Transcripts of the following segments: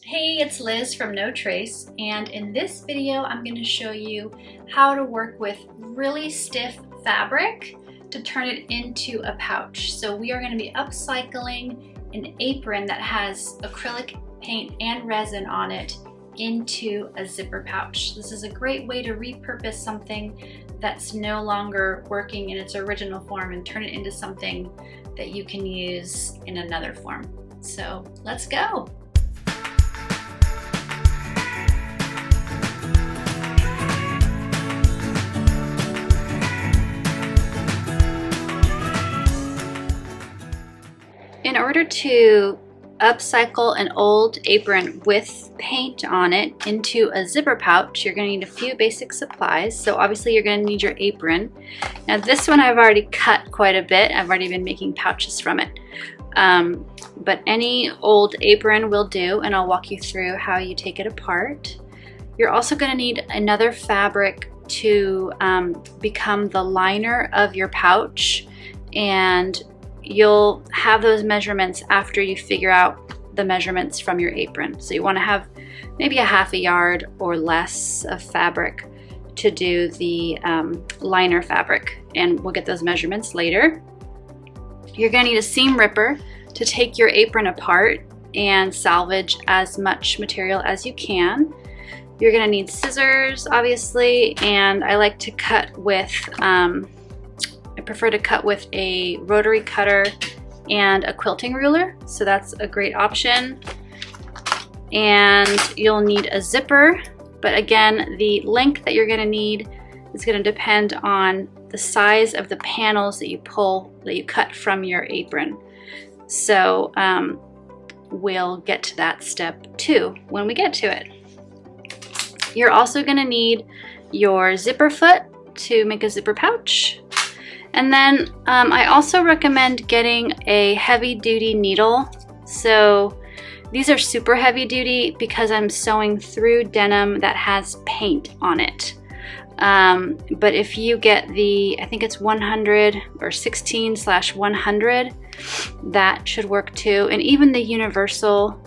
Hey, it's Liz from No Trace, and in this video I'm going to show you how to work with really stiff fabric to turn it into a pouch. So we are going to be upcycling an apron that has acrylic paint and resin on it into a zipper pouch. This is a great way to repurpose something that's no longer working in its original form and turn it into something that you can use in another form. So let's go! In order to upcycle an old apron with paint on it into a zipper pouch, you're going to need a few basic supplies. So obviously you're going to need your apron. Now this one I've already cut quite a bit. I've already been making pouches from it. But any old apron will do, and I'll walk you through how you take it apart. You're also going to need another fabric to become the liner of your pouch, and you'll have those measurements after you figure out the measurements from your apron. So you want to have maybe a ½ yard or less of fabric to do the liner fabric, and we'll get those measurements later. You're going to need a seam ripper to take your apron apart and salvage as much material as you can. You're going to need scissors, obviously, and I like to cut with I prefer to cut with a rotary cutter and a quilting ruler, so that's a great option. And you'll need a zipper, but again, the length that you're going to need is going to depend on the size of the panels that you cut from your apron. So we'll get to that step too when we get to it. You're also going to need your zipper foot to make a zipper pouch. And then I also recommend getting a heavy-duty needle. So these are super heavy-duty because I'm sewing through denim that has paint on it. But if you get the, I think it's 100 or 16/100, that should work too. And even the universal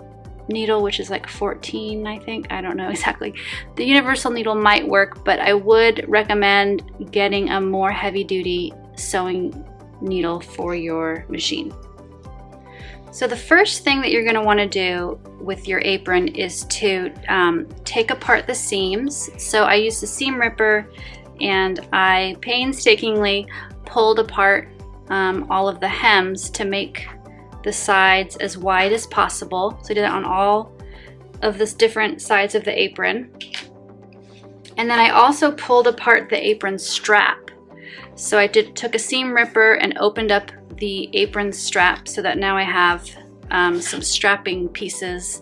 needle, which is like 14, I think, I don't know exactly. The universal needle might work, but I would recommend getting a more heavy-duty sewing needle for your machine. So the first thing that you're going to want to do with your apron is to take apart the seams. So I used the seam ripper and I painstakingly pulled apart all of the hems to make the sides as wide as possible. So I did that on all of the different sides of the apron. And then I also pulled apart the apron strap. So I took a seam ripper and opened up the apron strap so that now I have some strapping pieces.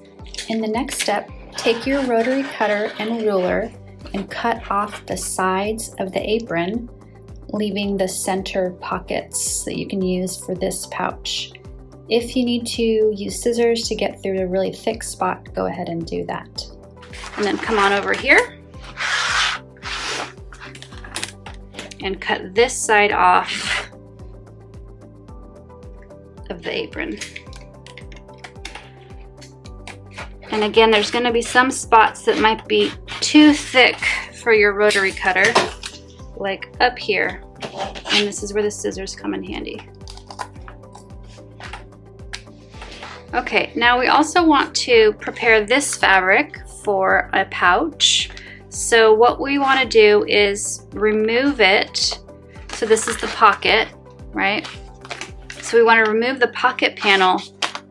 In the next step, take your rotary cutter and ruler and cut off the sides of the apron, leaving the center pockets that you can use for this pouch. If you need to use scissors to get through a really thick spot, go ahead and do that. And then come on over here and cut this side off of the apron. And again, there's going to be some spots that might be too thick for your rotary cutter, like up here. And this is where the scissors come in handy. Okay, now we also want to prepare this fabric for a pouch. So what we want to do is remove it. So this is the pocket, right? So we want to remove the pocket panel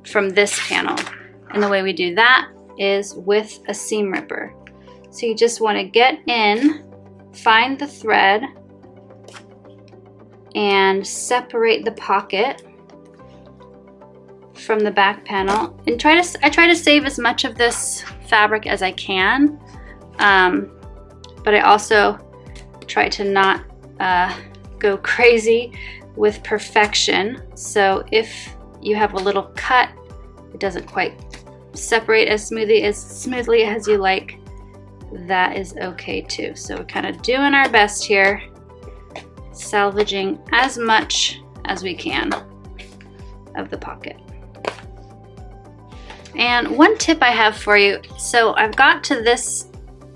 from this panel. And the way we do that is with a seam ripper. So you just want to get in, find the thread, and separate the pocket from the back panel. And I try to save as much of this fabric as I can. But I also try to not go crazy with perfection. So if you have a little cut, it doesn't quite separate as smoothly as you like, that is okay too. So we're kind of doing our best here, salvaging as much as we can of the pocket. And one tip I have for you, so I've got to this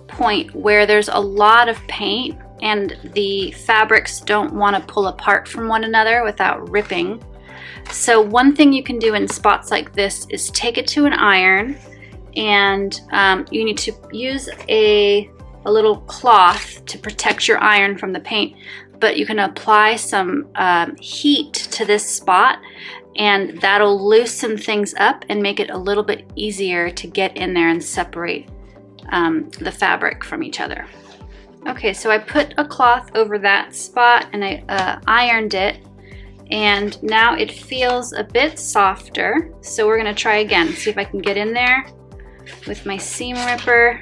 point where there's a lot of paint and the fabrics don't want to pull apart from one another without ripping. So one thing you can do in spots like this is take it to an iron, and you need to use a little cloth to protect your iron from the paint, but you can apply some heat to this spot, and that'll loosen things up and make it a little bit easier to get in there and separate the fabric from each other. Okay, so I put a cloth over that spot and I ironed it, and now it feels a bit softer. So we're gonna try again, see if I can get in there with my seam ripper.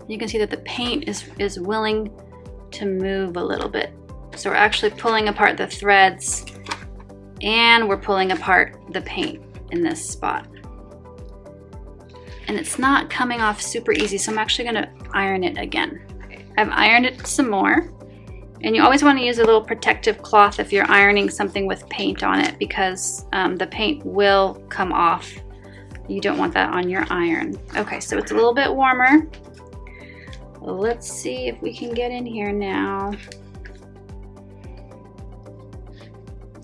You can see that the paint is willing to move a little bit. So we're actually pulling apart the threads and we're pulling apart the paint in this spot. And it's not coming off super easy, so I'm actually gonna iron it again. I've ironed it some more, and you always wanna use a little protective cloth if you're ironing something with paint on it, because the paint will come off. You don't want that on your iron. Okay, so it's a little bit warmer. Let's see if we can get in here now.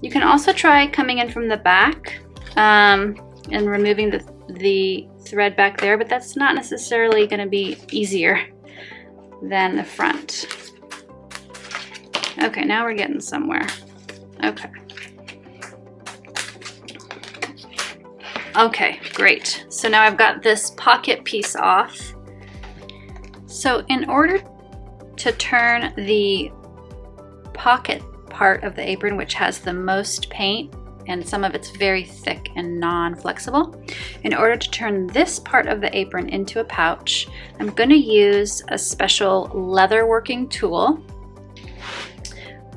You can also try coming in from the back and removing the thread back there, but that's not necessarily going to be easier than the front. Okay, now we're getting somewhere. Okay. Okay, great. So now I've got this pocket piece off. So in order to turn the pocket part of the apron, which has the most paint and some of it's very thick and non-flexible, in order to turn this part of the apron into a pouch, I'm going to use a special leather working tool.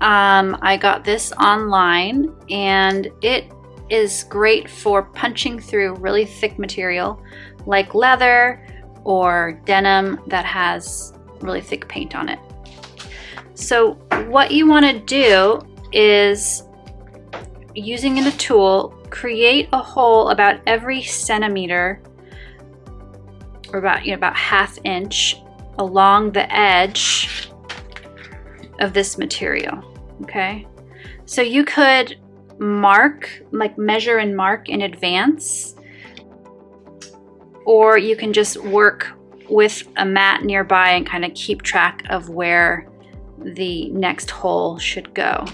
I got this online, and it is great for punching through really thick material like leather or denim that has really thick paint on it. So what you want to do is, using a tool, create a hole about every centimeter, or about ½ inch along the edge of this material. Okay, so you could measure and mark in advance, or you can just work with a mat nearby and kind of keep track of where the next hole should go.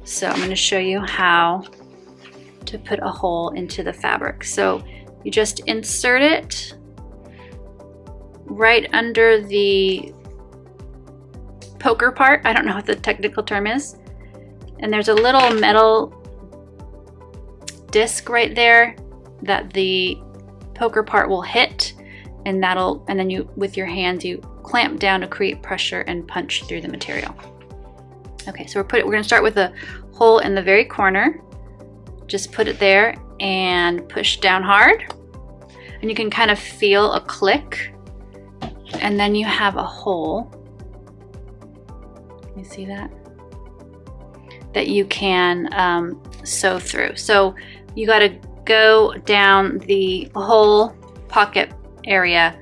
So I'm going to show you how to put a hole into the fabric. So you just insert it right under the poker part. I don't know what the technical term is. And there's a little metal disc right there that the poker part will hit, and then you, with your hands, you clamp down to create pressure and punch through the material. Okay, so we're going to start with a hole in the very corner. Just put it there and push down hard, and you can kind of feel a click, and then you have a hole. You see that? That you can sew through. So you got to go down the whole pocket area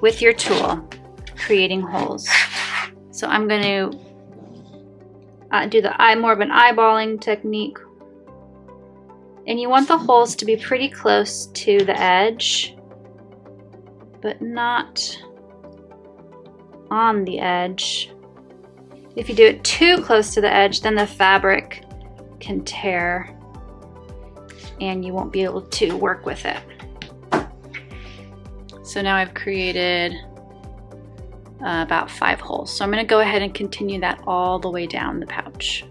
with your tool, creating holes. So I'm going to do more of an eyeballing technique, and you want the holes to be pretty close to the edge, but not on the edge. If you do it too close to the edge, then the fabric can tear and you won't be able to work with it. So now I've created about 5 holes. So I'm going to go ahead and continue that all the way down the pouch.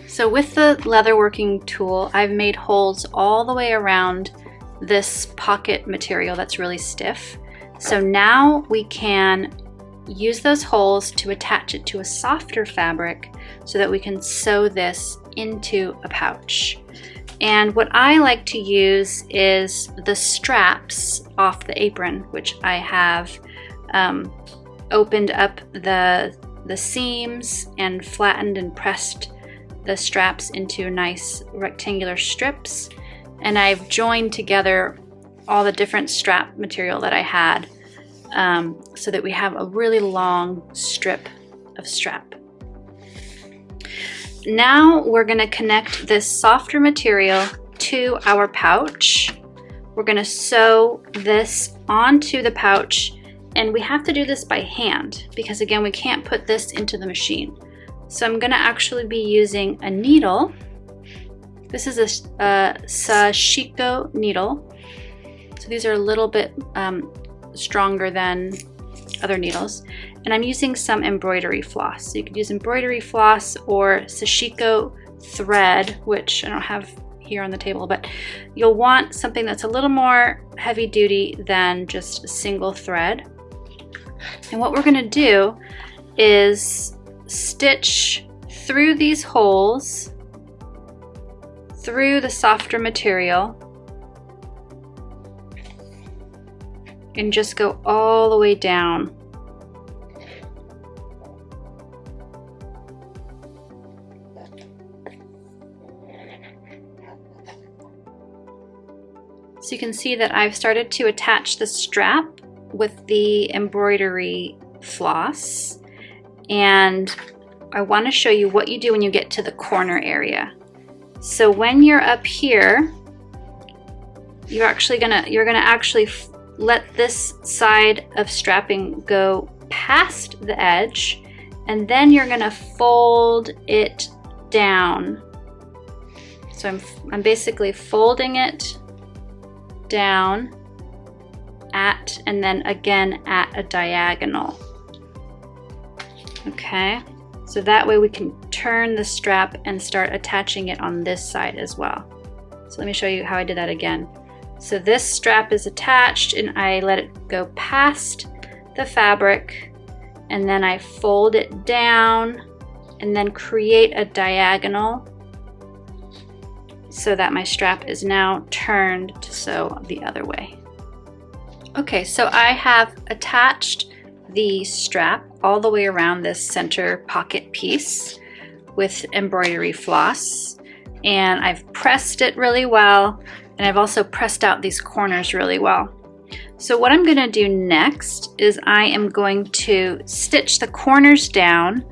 So with the leather working tool, I've made holes all the way around this pocket material that's really stiff. So now we can use those holes to attach it to a softer fabric so that we can sew this into a pouch. And what I like to use is the straps off the apron, which I have opened up the seams and flattened and pressed the straps into nice rectangular strips. and I've joined together all the different strap material that I had so that we have a really long strip of strap. Now we're going to connect this softer material to our pouch. We're going to sew this onto the pouch, and we have to do this by hand because again we can't put this into the machine. So I'm going to actually be using a needle. This is a sashiko needle. So these are a little bit stronger than other needles. And I'm using some embroidery floss. So you could use embroidery floss or sashiko thread, which I don't have here on the table, but you'll want something that's a little more heavy duty than just a single thread. And what we're going to do is stitch through these holes, through the softer material, and just go all the way down. So you can see that I've started to attach the strap with the embroidery floss, and I want to show you what you do when you get to the corner area. So when you're up here, you're gonna actually let this side of strapping go past the edge, and then you're gonna fold it down. So I'm basically folding it down at, and then again at a diagonal. Okay, so that way we can turn the strap and start attaching it on this side as well. So let me show you how I did that again. So this strap is attached and I let it go past the fabric, and then I fold it down and then create a diagonal so that my strap is now turned to sew the other way. Okay, so I have attached the strap all the way around this center pocket piece with embroidery floss, and I've pressed it really well, and I've also pressed out these corners really well. So what I'm going to do next is I am going to stitch the corners down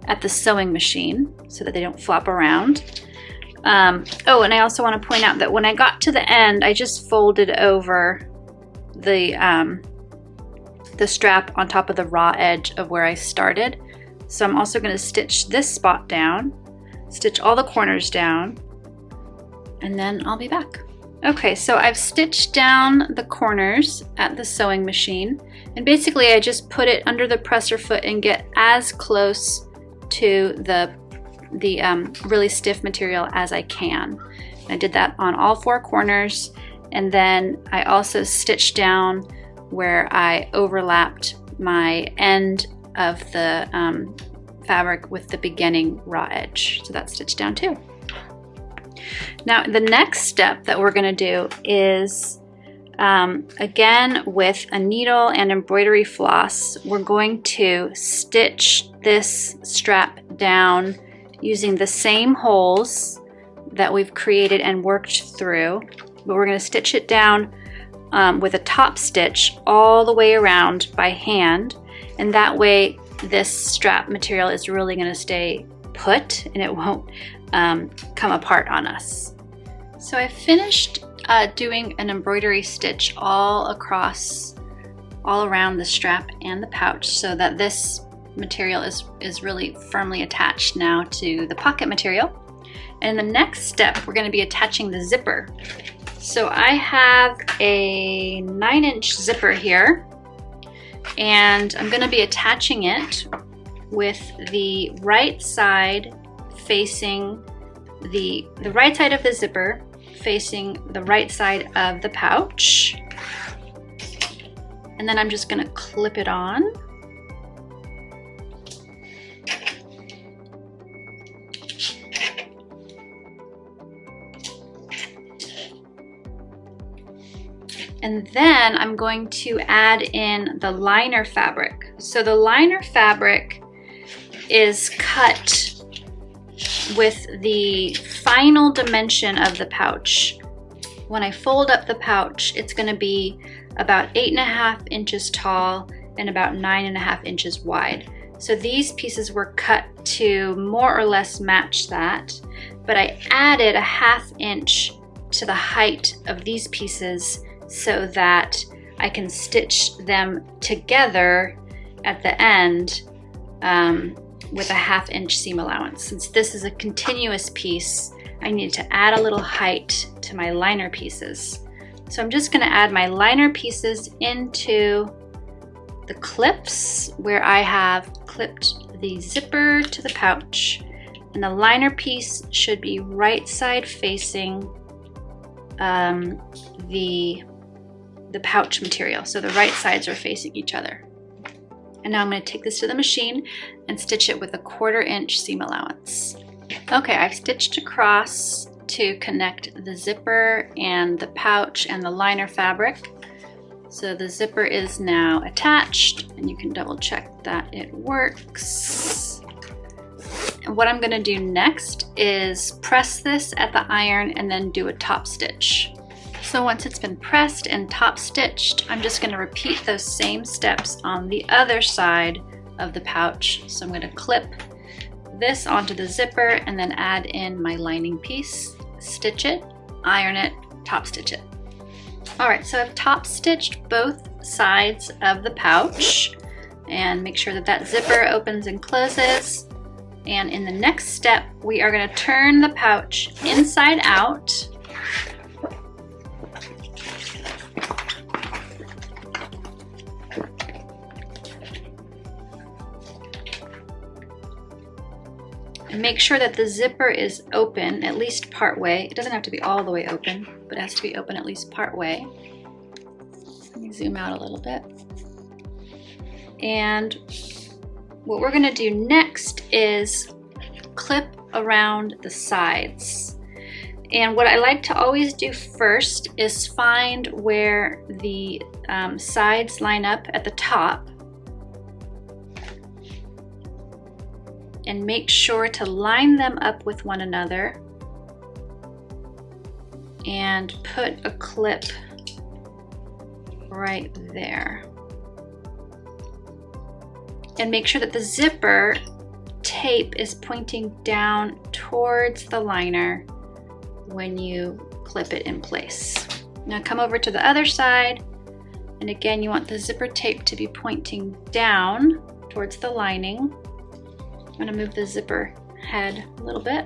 at the sewing machine so that they don't flop around. Oh, and I also want to point out that when I got to the end, I just folded over the strap on top of the raw edge of where I started. So I'm also going to stitch this spot down, stitch all the corners down, and then I'll be back. Okay, so I've stitched down the corners at the sewing machine, and basically I just put it under the presser foot and get as close to the really stiff material as I can. I did that on all four corners, and then I also stitched down where I overlapped my end of the fabric with the beginning raw edge. So that's stitched down too. Now the next step that we're going to do is again with a needle and embroidery floss, we're going to stitch this strap down using the same holes that we've created and worked through, but we're going to stitch it down with a top stitch all the way around by hand, and that way this strap material is really going to stay put and it won't come apart on us. So I finished doing an embroidery stitch all around the strap and the pouch so that this material is really firmly attached now to the pocket material. And the next step, we're going to be attaching the zipper. So I have a 9-inch zipper here, and I'm going to be attaching it with the right side facing the right side of the zipper facing the right side of the pouch. And then I'm just going to clip it on. And then I'm going to add in the liner fabric. So the liner fabric is cut with the final dimension of the pouch when I fold up the pouch, it's going to be about 8.5 inches tall and about 9.5 inches wide. So these pieces were cut to more or less match that, but I added a 1/2 inch to the height of these pieces so that I can stitch them together at the end with a 1/2 inch seam allowance. Since this is a continuous piece, I need to add a little height to my liner pieces. So I'm just going to add my liner pieces into the clips where I have clipped the zipper to the pouch, and the liner piece should be right side facing the pouch material. So the right sides are facing each other. And now I'm going to take this to the machine and stitch it with a 1/4 inch seam allowance. Okay, I've stitched across to connect the zipper and the pouch and the liner fabric. So the zipper is now attached, and you can double check that it works. And what I'm going to do next is press this at the iron and then do a top stitch. So once it's been pressed and top stitched, I'm just going to repeat those same steps on the other side of the pouch. So I'm going to clip this onto the zipper and then add in my lining piece, stitch it, iron it, top stitch it. Alright, so I've top stitched both sides of the pouch, and make sure that that zipper opens and closes. And in the next step, we are going to turn the pouch inside out. And make sure that the zipper is open, at least part way. It doesn't have to be all the way open, but it has to be open at least part way. Let me zoom out a little bit. And what we're gonna do next is clip around the sides. And what I like to always do first is find where the sides line up at the top, and make sure to line them up with one another and put a clip right there. And make sure that the zipper tape is pointing down towards the liner when you clip it in place. Now come over to the other side, and again you want the zipper tape to be pointing down towards the lining. I'm going to move the zipper head a little bit.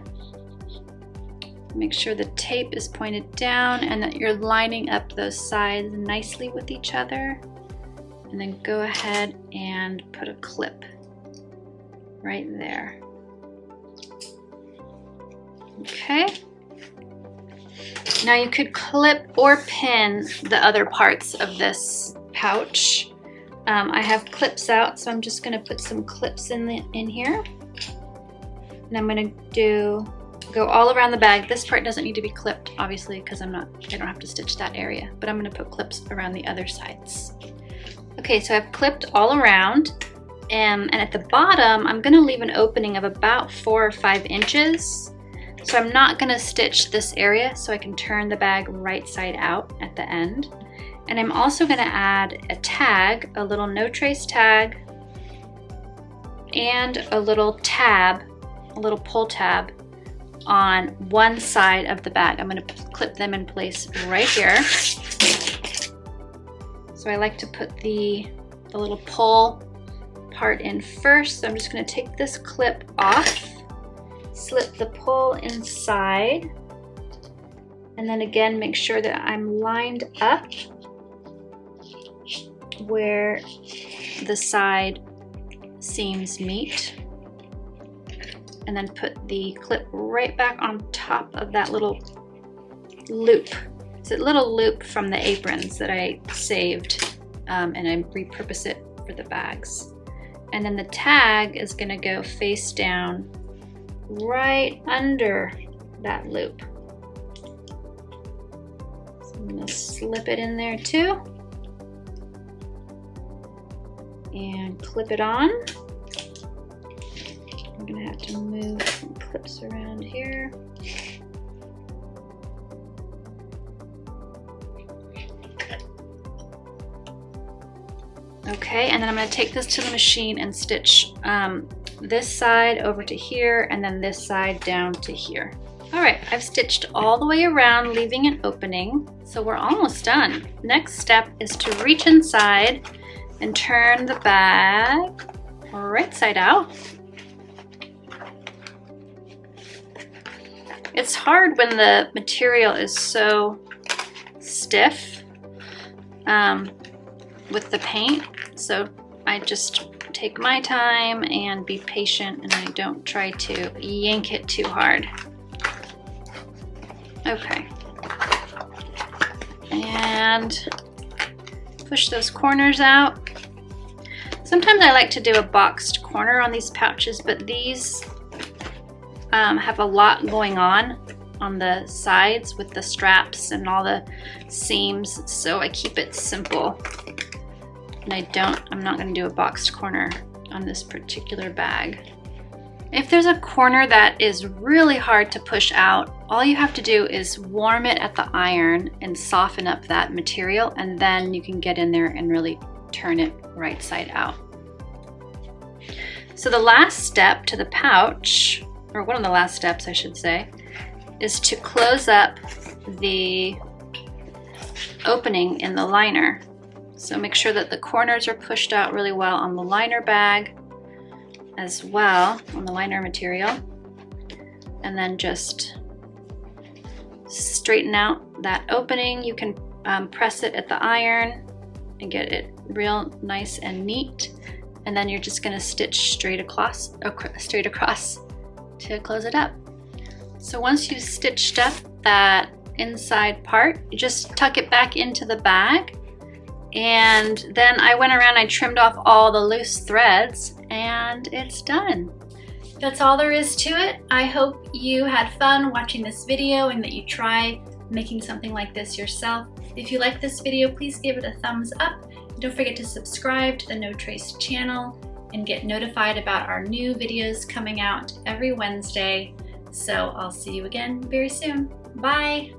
Make sure the tape is pointed down and that you're lining up those sides nicely with each other. And then go ahead and put a clip right there. Okay. Now you could clip or pin the other parts of this pouch. I have clips out, so I'm just going to put some clips in here. And I'm going to go all around the bag. This part doesn't need to be clipped, obviously, because I don't have to stitch that area, but I'm going to put clips around the other sides. Okay, so I've clipped all around, and at the bottom, I'm going to leave an opening of about 4 or 5 inches. So I'm not going to stitch this area, so I can turn the bag right side out at the end. And I'm also going to add a tag, a little no trace tag, and a little tab, a little pull tab on one side of the bag. I'm going to clip them in place right here. So I like to put the little pull part in first. So I'm just going to take this clip off, slip the pull inside, and then again make sure that I'm lined up where the side seams meet, and then put the clip right back on top of that little loop. It's a little loop from the aprons that I saved, and I repurpose it for the bags. And then the tag is going to go face down right under that loop. So I'm going to slip it in there too and clip it on. I'm going to have to move some clips around here. Okay, and then I'm going to take this to the machine and stitch this side over to here and then this side down to here. All right, I've stitched all the way around, leaving an opening, so we're almost done. Next step is to reach inside and turn the bag right side out. It's hard when the material is so stiff with the paint, so I just take my time and be patient, and I don't try to yank it too hard. Okay, and push those corners out. Sometimes I like to do a boxed corner on these pouches, but these have a lot going on the sides with the straps and all the seams, so I keep it simple. And I'm not going to do a boxed corner on this particular bag. If there's a corner that is really hard to push out, all you have to do is warm it at the iron and soften up that material, and then you can get in there and really turn it right side out. So the last step to the pouch, or one of the last steps I should say, is to close up the opening in the liner. So make sure that the corners are pushed out really well on the liner bag as well, on the liner material, and then just straighten out that opening. You can press it at the iron and get it real nice and neat, and then you're just going to stitch straight across to close it up. So once you've stitched up that inside part, you just tuck it back into the bag. And then I went around, I trimmed off all the loose threads, and it's done. That's all there is to it. I hope you had fun watching this video and that you try making something like this yourself. If you like this video, please give it a thumbs up. Don't forget to subscribe to the No Trace channel and get notified about our new videos coming out every Wednesday. So I'll see you again very soon. Bye!